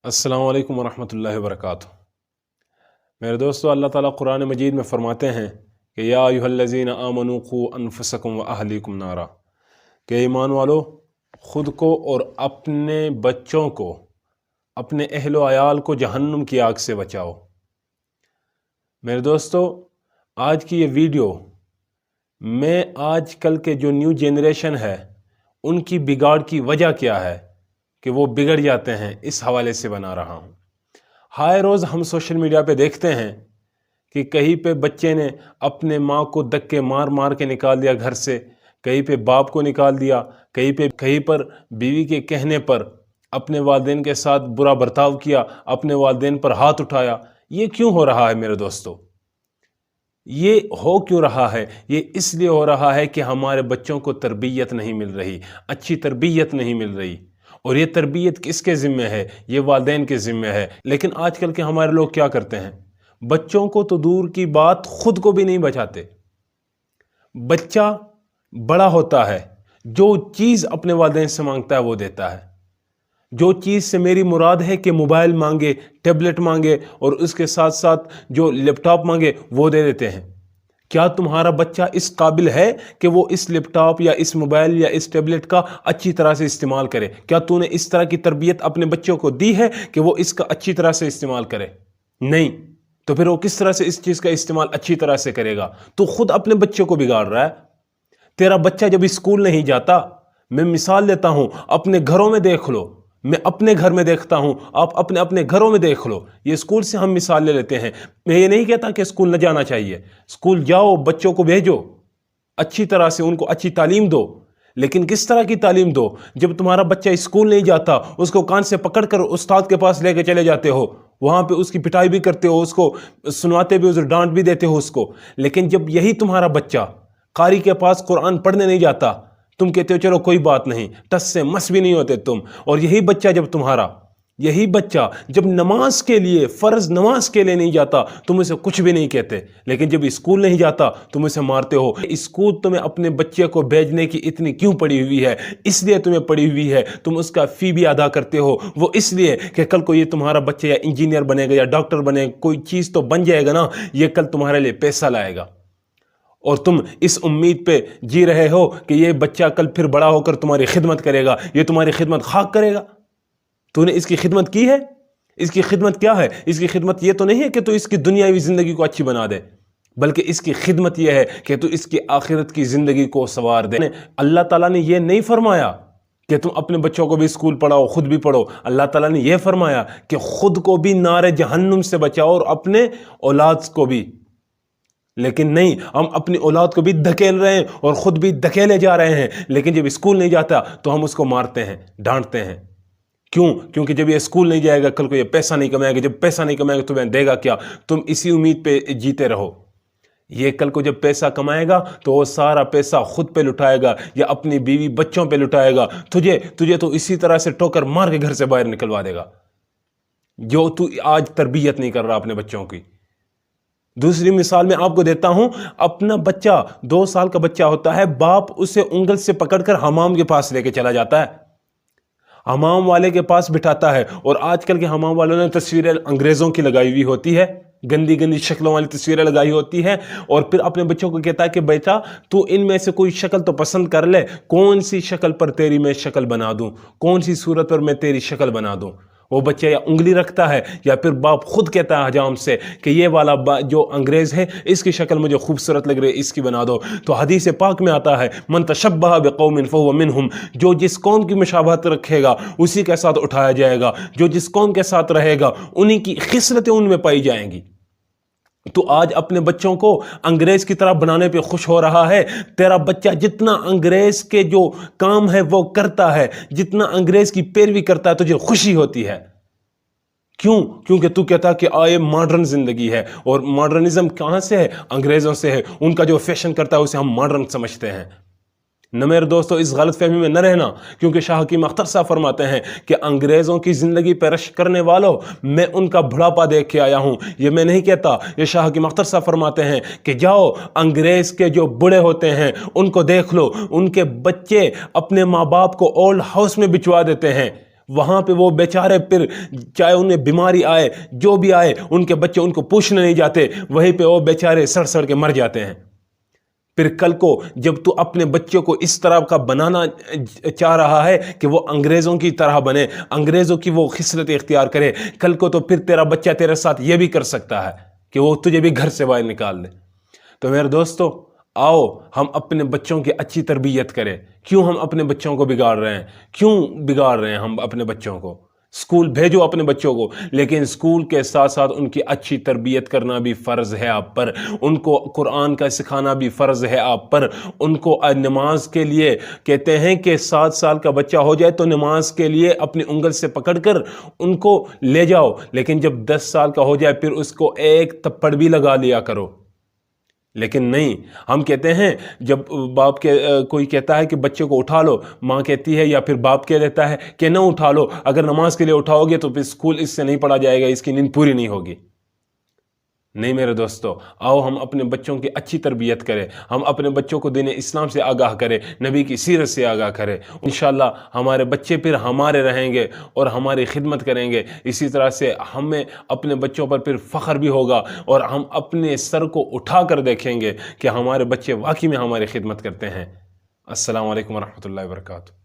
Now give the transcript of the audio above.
السلام علیکم ورحمۃ اللہ وبرکاتہ۔ میرے دوستو، اللہ تعالیٰ قرآن مجید میں فرماتے ہیں کہ یا ایھا الذین آمنوا قوا انفسکم واہلیکم نارا، کہ ایمان والو خود کو اور اپنے بچوں کو، اپنے اہل و عیال کو جہنم کی آگ سے بچاؤ۔ میرے دوستو، آج کی یہ ویڈیو میں آج کل کے جو نیو جنریشن ہے ان کی بگاڑ کی وجہ کیا ہے کہ وہ بگڑ جاتے ہیں، اس حوالے سے بنا رہا ہوں۔ ہائے روز ہم سوشل میڈیا پہ دیکھتے ہیں کہ کہیں پہ بچے نے اپنے ماں کو دھکے مار مار کے نکال دیا گھر سے، کہیں پہ باپ کو نکال دیا، کہیں پر بیوی کے کہنے پر اپنے والدین کے ساتھ برا برتاؤ کیا، اپنے والدین پر ہاتھ اٹھایا۔ یہ کیوں ہو رہا ہے میرے دوستو؟ یہ ہو کیوں رہا ہے؟ یہ اس لیے ہو رہا ہے کہ ہمارے بچوں کو تربیت نہیں مل رہی، اچھی تربیت نہیں مل رہی۔ اور یہ تربیت کس کے ذمہ ہے؟ یہ والدین کے ذمہ ہے۔ لیکن آج کل کے ہمارے لوگ کیا کرتے ہیں؟ بچوں کو تو دور کی بات، خود کو بھی نہیں بچاتے۔ بچہ بڑا ہوتا ہے، جو چیز اپنے والدین سے مانگتا ہے وہ دیتا ہے۔ جو چیز سے میری مراد ہے کہ موبائل مانگے، ٹیبلٹ مانگے اور اس کے ساتھ ساتھ جو لیپ ٹاپ مانگے وہ دے دیتے ہیں۔ کیا تمہارا بچہ اس قابل ہے کہ وہ اس لیپ ٹاپ یا اس موبائل یا اس ٹیبلٹ کا اچھی طرح سے استعمال کرے؟ کیا تو نے اس طرح کی تربیت اپنے بچوں کو دی ہے کہ وہ اس کا اچھی طرح سے استعمال کرے؟ نہیں۔ تو پھر وہ کس طرح سے اس چیز کا استعمال اچھی طرح سے کرے گا؟ تو خود اپنے بچوں کو بگاڑ رہا ہے۔ تیرا بچہ جب اسکول نہیں جاتا، میں مثال لیتا ہوں، اپنے گھروں میں دیکھ لو، میں اپنے گھر میں دیکھتا ہوں، آپ اپنے گھروں میں دیکھ لو۔ یہ اسکول سے ہم مثال لے لیتے ہیں۔ میں یہ نہیں کہتا کہ اسکول نہ جانا چاہیے، اسکول جاؤ، بچوں کو بھیجو، اچھی طرح سے ان کو اچھی تعلیم دو۔ لیکن کس طرح کی تعلیم دو؟ جب تمہارا بچہ اسکول نہیں جاتا، اس کو کان سے پکڑ کر استاد کے پاس لے کے چلے جاتے ہو، وہاں پہ اس کی پٹائی بھی کرتے ہو، اس کو سناتے بھی، اسے ڈانٹ بھی دیتے ہو اس کو۔ لیکن جب یہی تمہارا بچہ قاری کے پاس قرآن پڑھنے نہیں جاتا، تم کہتے ہو چلو کوئی بات نہیں، ٹس سے مس بھی نہیں ہوتے تم۔ اور یہی بچہ جب نماز کے لیے، فرض نماز کے لیے نہیں جاتا، تم اسے کچھ بھی نہیں کہتے۔ لیکن جب اسکول نہیں جاتا تم اسے مارتے ہو۔ اسکول تمہیں اپنے بچے کو بھیجنے کی اتنی کیوں پڑی ہوئی ہے؟ اس لیے تمہیں پڑی ہوئی ہے، تم اس کا فی بھی ادا کرتے ہو، وہ اس لیے کہ کل کو یہ تمہارا بچہ یا انجینئر بنے گا یا ڈاکٹر بنے گا، کوئی چیز تو بن جائے گا نا، یہ کل تمہارے لیے پیسہ لائے گا۔ اور تم اس امید پہ جی رہے ہو کہ یہ بچہ کل پھر بڑا ہو کر تمہاری خدمت کرے گا، یہ تمہاری خدمت خاک کرے گا۔ تو نے اس کی خدمت کی ہے؟ اس کی خدمت کیا ہے؟ اس کی خدمت یہ تو نہیں ہے کہ تو اس کی دنیاوی زندگی کو اچھی بنا دے، بلکہ اس کی خدمت یہ ہے کہ تو اس کی آخرت کی زندگی کو سنوار دے۔ اللہ تعالیٰ نے یہ نہیں فرمایا کہ تم اپنے بچوں کو بھی اسکول پڑھاؤ، خود بھی پڑھو۔ اللہ تعالیٰ نے یہ فرمایا کہ خود کو بھی نار جہنم سے بچاؤ اور اپنے اولاد کو بھی۔ لیکن نہیں، ہم اپنی اولاد کو بھی دھکیل رہے ہیں اور خود بھی دھکیلے جا رہے ہیں۔ لیکن جب اسکول نہیں جاتا تو ہم اس کو مارتے ہیں، ڈانٹتے ہیں۔ کیوں؟ کیونکہ جب یہ اسکول نہیں جائے گا، کل کو یہ پیسہ نہیں کمائے گا، جب پیسہ نہیں کمائے گا تو تمہیں دے گا کیا؟ تم اسی امید پہ جیتے رہو۔ یہ کل کو جب پیسہ کمائے گا تو وہ سارا پیسہ خود پہ لٹائے گا یا اپنی بیوی بچوں پہ لٹائے گا۔ تجھے تو اسی طرح سے ٹوکر مار کے گھر سے باہر نکلوا دے گا، جو تو آج تربیت نہیں کر رہا اپنے بچوں کی۔ دوسری مثال میں آپ کو دیتا ہوں، اپنا بچہ 2 سال کا بچہ ہوتا ہے، باپ اسے انگل سے پکڑ کر حمام کے پاس لے کے چلا جاتا ہے، حمام والے کے پاس بٹھاتا ہے۔ اور آج کل کے حمام والوں نے تصویریں انگریزوں کی لگائی ہوئی ہوتی ہے، گندی گندی شکلوں والی تصویریں لگائی ہوتی ہیں، اور پھر اپنے بچوں کو کہتا ہے کہ بیٹا تو ان میں سے کوئی شکل تو پسند کر لے، کون سی شکل پر تیری میں شکل بنا دوں، کون سی صورت پر میں تیری شکل بنا دوں۔ وہ بچہ یا انگلی رکھتا ہے یا پھر باپ خود کہتا ہے حجام سے کہ یہ والا جو انگریز ہے اس کی شکل مجھے خوبصورت لگ رہی ہے، اس کی بنا دو۔ تو حدیث پاک میں آتا ہے من تشبہ بقوم فہو منہم، جو جس قوم کی مشابہت رکھے گا اسی کے ساتھ اٹھایا جائے گا، جو جس قوم کے ساتھ رہے گا انہی کی خصلتیں ان میں پائی جائیں گی۔ تو آج اپنے بچوں کو انگریز کی طرح بنانے پہ خوش ہو رہا ہے۔ تیرا بچہ جتنا انگریز کے جو کام ہے وہ کرتا ہے، جتنا انگریز کی پیروی کرتا ہے، تجھے خوشی ہوتی ہے۔ کیوں؟ کیونکہ تو کہتا کہ آئے ماڈرن زندگی ہے، اور ماڈرنزم کہاں سے ہے؟ انگریزوں سے ہے۔ ان کا جو فیشن کرتا ہے اسے ہم ماڈرن سمجھتے ہیں۔ نہ میرے دوستو اس غلط فہمی میں نہ رہنا، کیونکہ شاہ حکیم اختر صاحب فرماتے ہیں کہ انگریزوں کی زندگی پہ رشک کرنے والوں، میں ان کا بڑھاپا دیکھ کے آیا ہوں۔ یہ میں نہیں کہتا، یہ شاہ حکیم اختر صاحب فرماتے ہیں کہ جاؤ انگریز کے جو بڑے ہوتے ہیں ان کو دیکھ لو، ان کے بچے اپنے ماں باپ کو اولڈ ہاؤس میں بچوا دیتے ہیں، وہاں پہ وہ بیچارے پھر چاہے انہیں بیماری آئے جو بھی آئے ان کے بچے ان کو پوچھنے نہیں جاتے، وہیں پہ وہ بیچارے سڑ سڑ کے مر جاتے ہیں۔ پھر کل کو جب تو اپنے بچوں کو اس طرح کا بنانا چاہ رہا ہے کہ وہ انگریزوں کی طرح بنے، انگریزوں کی وہ خصلت اختیار کرے، کل کو تو پھر تیرا بچہ تیرے ساتھ یہ بھی کر سکتا ہے کہ وہ تجھے بھی گھر سے باہر نکال دے۔ تو میرے دوستو، آؤ ہم اپنے بچوں کی اچھی تربیت کریں۔ کیوں ہم اپنے بچوں کو بگاڑ رہے ہیں؟ کیوں بگاڑ رہے ہیں ہم اپنے بچوں کو؟ اسکول بھیجو اپنے بچوں کو، لیکن اسکول کے ساتھ ساتھ ان کی اچھی تربیت کرنا بھی فرض ہے آپ پر، ان کو قرآن کا سکھانا بھی فرض ہے آپ پر، ان کو نماز کے لیے کہتے ہیں کہ 7 سال کا بچہ ہو جائے تو نماز کے لیے اپنی انگل سے پکڑ کر ان کو لے جاؤ، لیکن جب 10 سال کا ہو جائے پھر اس کو ایک تھپڑ بھی لگا لیا کرو۔ لیکن نہیں، ہم کہتے ہیں جب باپ کے کوئی کہتا ہے کہ بچے کو اٹھا لو، ماں کہتی ہے یا پھر باپ کہہ دیتا ہے کہ نہ اٹھا لو، اگر نماز کے لیے اٹھاؤ گے تو پھر اسکول اس سے نہیں پڑھا جائے گا، اس کی نیند پوری نہیں ہوگی۔ نہیں میرے دوستو، آؤ ہم اپنے بچوں کی اچھی تربیت کریں، ہم اپنے بچوں کو دین اسلام سے آگاہ کریں، نبی کی سیرت سے آگاہ کریں۔ انشاءاللہ ہمارے بچے پھر ہمارے رہیں گے اور ہماری خدمت کریں گے۔ اسی طرح سے ہمیں اپنے بچوں پر پھر فخر بھی ہوگا اور ہم اپنے سر کو اٹھا کر دیکھیں گے کہ ہمارے بچے واقعی میں ہماری خدمت کرتے ہیں۔ السلام علیکم ورحمۃ اللہ وبرکاتہ۔